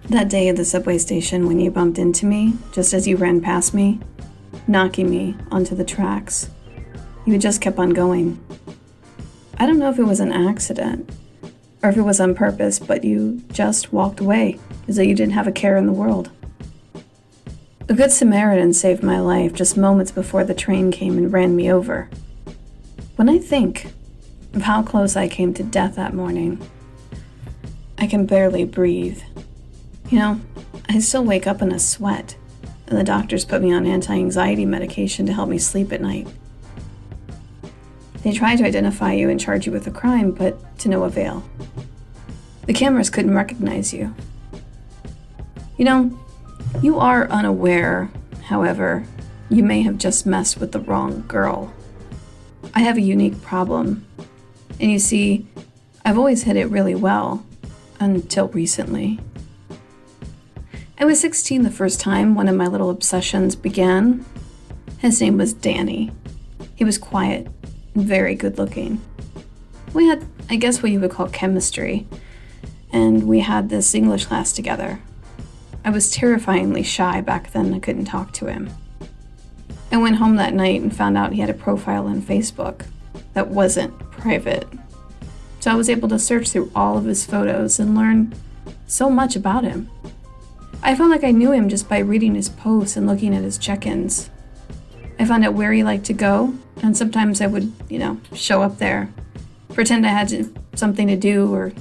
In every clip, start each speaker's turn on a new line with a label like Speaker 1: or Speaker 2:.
Speaker 1: That day at the subway station when you bumped into me, just as you ran past me, knocking me onto the tracks. You had just kept on going. I don't know if it was an accident, or if it was on purpose, but you just walked away, as though you didn't have a care in the world. A good Samaritan saved my life just moments before the train came and ran me over. When I think of how close I came to death that morning, I can barely breathe. You know, I still wake up in a sweat, and the doctors put me on anti-anxiety medication to help me sleep at night. They tried to identify you and charge you with a crime, but to no avail. The cameras couldn't recognize you. You know, you are unaware, however, you may have just messed with the wrong girl. I have a unique problem, and you see, I've always hid it really well, until recently. I was 16 the first time one of my little obsessions began. His name was Danny. He was quiet and very good looking. We had, I guess what you would call chemistry, and we had this English class together. I was terrifyingly shy back then. I couldn't talk to him. I went home that night and found out he had a profile on Facebook that wasn't private. So I was able to search through all of his photos and learn so much about him. I felt like I knew him just by reading his posts and looking at his check-ins. I found out where he liked to go, and sometimes I would, show up there, pretend I had something to do, or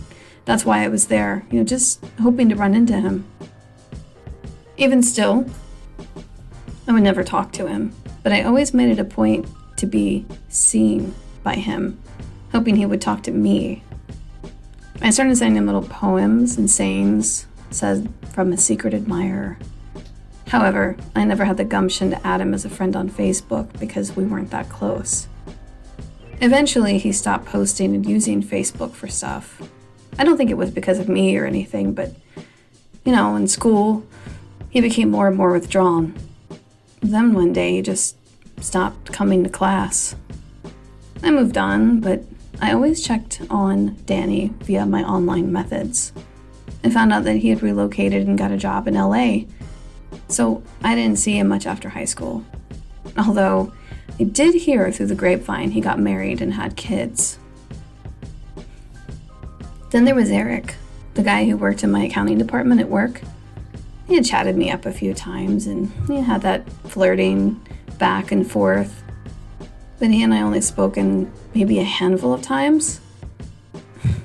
Speaker 1: that's why I was there, just hoping to run into him. Even still, I would never talk to him, but I always made it a point to be seen by him, hoping he would talk to me. I started sending him little poems and sayings said from a secret admirer. However, I never had the gumption to add him as a friend on Facebook because we weren't that close. Eventually, he stopped posting and using Facebook for stuff. I don't think it was because of me or anything, but, in school, he became more and more withdrawn. Then one day, he just stopped coming to class. I moved on, but I always checked on Danny via my online methods. I found out that he had relocated and got a job in LA, so I didn't see him much after high school. Although, I did hear through the grapevine he got married and had kids. Then there was Eric, the guy who worked in my accounting department at work. He had chatted me up a few times, and he had that flirting back and forth. But he and I only spoken maybe a handful of times.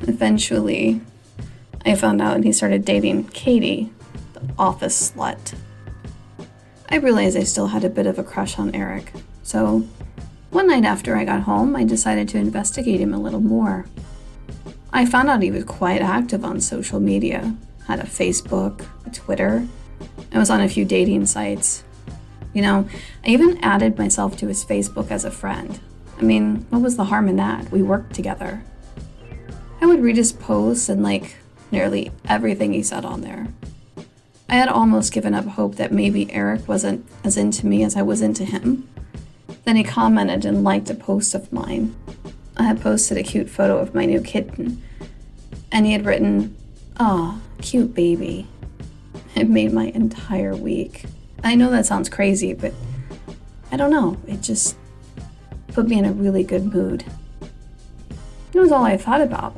Speaker 1: Eventually, I found out he started dating Katie, the office slut. I realized I still had a bit of a crush on Eric, so one night after I got home, I decided to investigate him a little more. I found out he was quite active on social media, had a Facebook, a Twitter, and was on a few dating sites. I even added myself to his Facebook as a friend. What was the harm in that? We worked together. I would read his posts and like nearly everything he said on there. I had almost given up hope that maybe Eric wasn't as into me as I was into him. Then he commented and liked a post of mine. I had posted a cute photo of my new kitten, and he had written, "Aw, cute baby." It made my entire week. I know that sounds crazy, but I don't know. It just put me in a really good mood. It was all I thought about.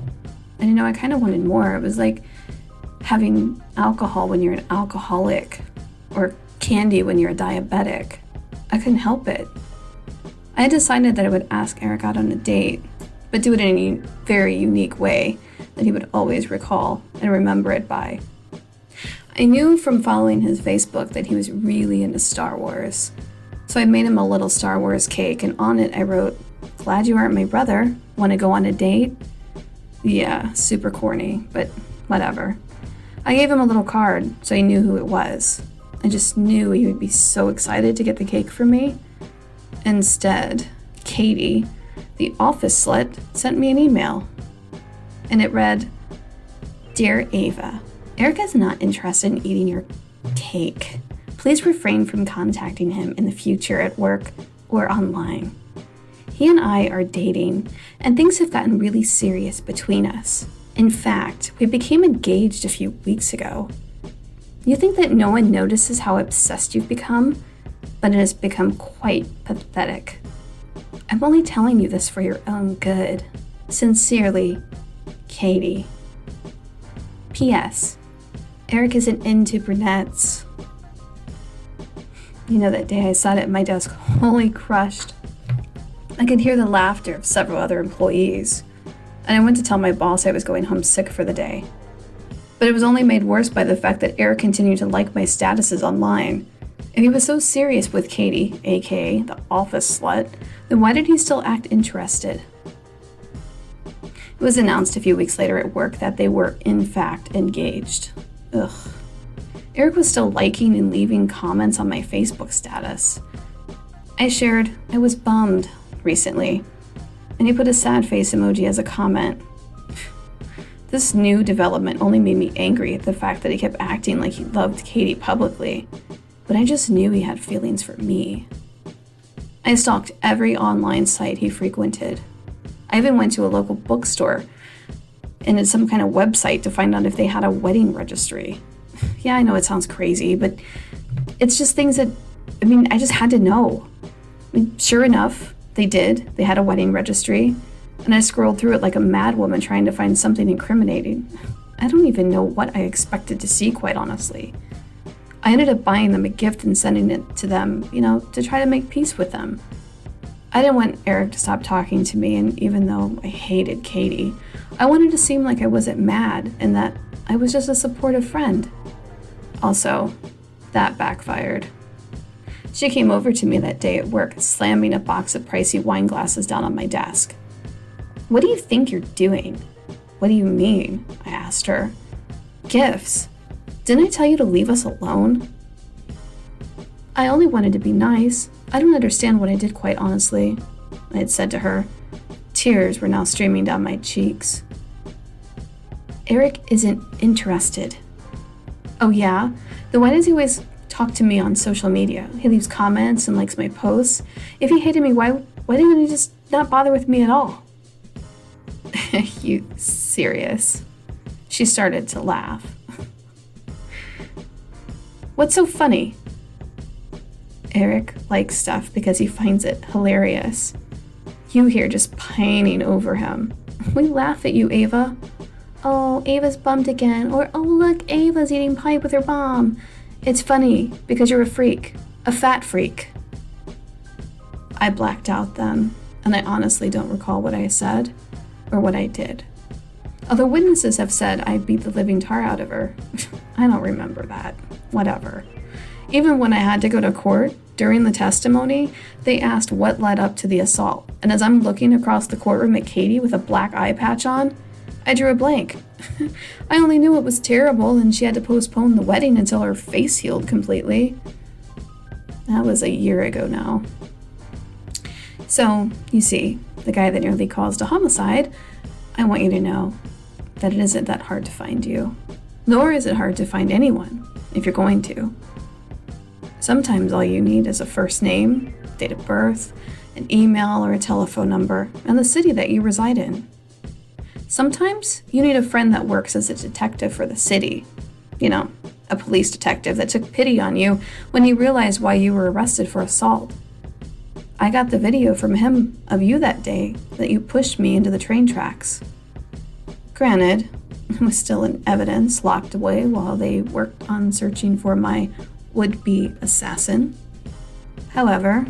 Speaker 1: And I kind of wanted more. It was like having alcohol when you're an alcoholic, or candy when you're a diabetic. I couldn't help it. I had decided that I would ask Eric out on a date, but do it in a very unique way that he would always recall and remember it by. I knew from following his Facebook that he was really into Star Wars. So I made him a little Star Wars cake, and on it I wrote, "Glad you aren't my brother. Want to go on a date?" Yeah, super corny, but whatever. I gave him a little card so he knew who it was. I just knew he would be so excited to get the cake from me. Instead, Katie, the office slut, sent me an email. And it read, "Dear Ava, Eric is not interested in eating your cake. Please refrain from contacting him in the future at work or online. He and I are dating, and things have gotten really serious between us. In fact, we became engaged a few weeks ago. You think that no one notices how obsessed you've become, but it has become quite pathetic. I'm only telling you this for your own good. Sincerely, Katie. P.S. Eric isn't into brunettes. You know, that day I sat at my desk wholly crushed. I could hear the laughter of several other employees, and I went to tell my boss I was going home sick for the day. But it was only made worse by the fact that Eric continued to like my statuses online. If he was so serious with Katie, aka the office slut, then why did he still act interested? It was announced a few weeks later at work that they were, in fact, engaged. Ugh. Eric was still liking and leaving comments on my Facebook status. I shared, I was bummed recently, and he put a sad face emoji as a comment. This new development only made me angry at the fact that he kept acting like he loved Katie publicly, but I just knew he had feelings for me. I stalked every online site he frequented. I even went to a local bookstore and some kind of website to find out if they had a wedding registry. Yeah, I know it sounds crazy, but it's just things that, I just had to know. Sure enough, they did. They had a wedding registry, and I scrolled through it like a mad woman trying to find something incriminating. I don't even know what I expected to see, quite honestly. I ended up buying them a gift and sending it to them, to try to make peace with them. I didn't want Eric to stop talking to me, and even though I hated Katie, I wanted to seem like I wasn't mad and that I was just a supportive friend. Also, that backfired. She came over to me that day at work, slamming a box of pricey wine glasses down on my desk. "What do you think you're doing?" "What do you mean?" I asked her. "Gifts. Didn't I tell you to leave us alone?" "I only wanted to be nice. I don't understand what I did, quite honestly," I had said to her. Tears were now streaming down my cheeks. "Eric isn't interested." "Oh yeah? Then why does he always talk to me on social media? He leaves comments and likes my posts. If he hated me, why didn't he just not bother with me at all?" "You serious?" She started to laugh. "What's so funny?" "Eric likes stuff because he finds it hilarious. You here just pining over him. We laugh at you, Ava. Oh, Ava's bummed again. Or, oh, look, Ava's eating pie with her mom. It's funny because you're a freak. A fat freak." I blacked out then, and I honestly don't recall what I said or what I did. Although witnesses have said I beat the living tar out of her, I don't remember that. Whatever. Even when I had to go to court, during the testimony, they asked what led up to the assault, and as I'm looking across the courtroom at Katie with a black eye patch on, I drew a blank. I only knew it was terrible and she had to postpone the wedding until her face healed completely. That was a year ago now. So, you see, the guy that nearly caused a homicide, I want you to know that it isn't that hard to find you. Nor is it hard to find anyone, if you're going to. Sometimes all you need is a first name, date of birth, an email or a telephone number, and the city that you reside in. Sometimes you need a friend that works as a detective for the city. A police detective that took pity on you when he realized why you were arrested for assault. I got the video from him of you that day that you pushed me into the train tracks. Granted, it was still in evidence locked away while they worked on searching for my would-be assassin. However,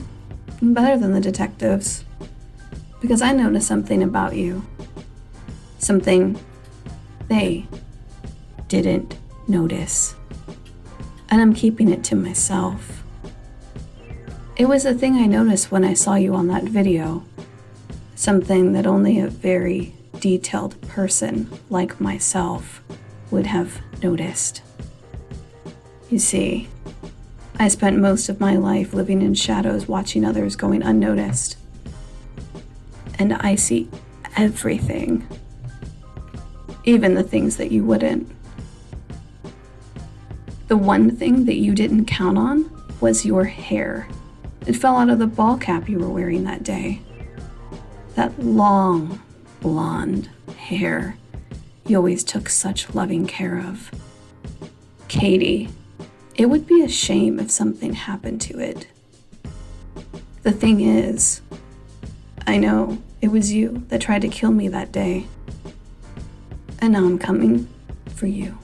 Speaker 1: I'm better than the detectives because I noticed something about you. Something they didn't notice. And I'm keeping it to myself. It was the thing I noticed when I saw you on that video. Something that only a very detailed person like myself would have noticed. You see, I spent most of my life living in shadows, watching others going unnoticed. And I see everything. Even the things that you wouldn't. The one thing that you didn't count on was your hair. It fell out of the ball cap you were wearing that day. That long, blonde hair you always took such loving care of. Katie It would be a shame if something happened to it. The thing is, I know it was you that tried to kill me that day. And now I'm coming for you.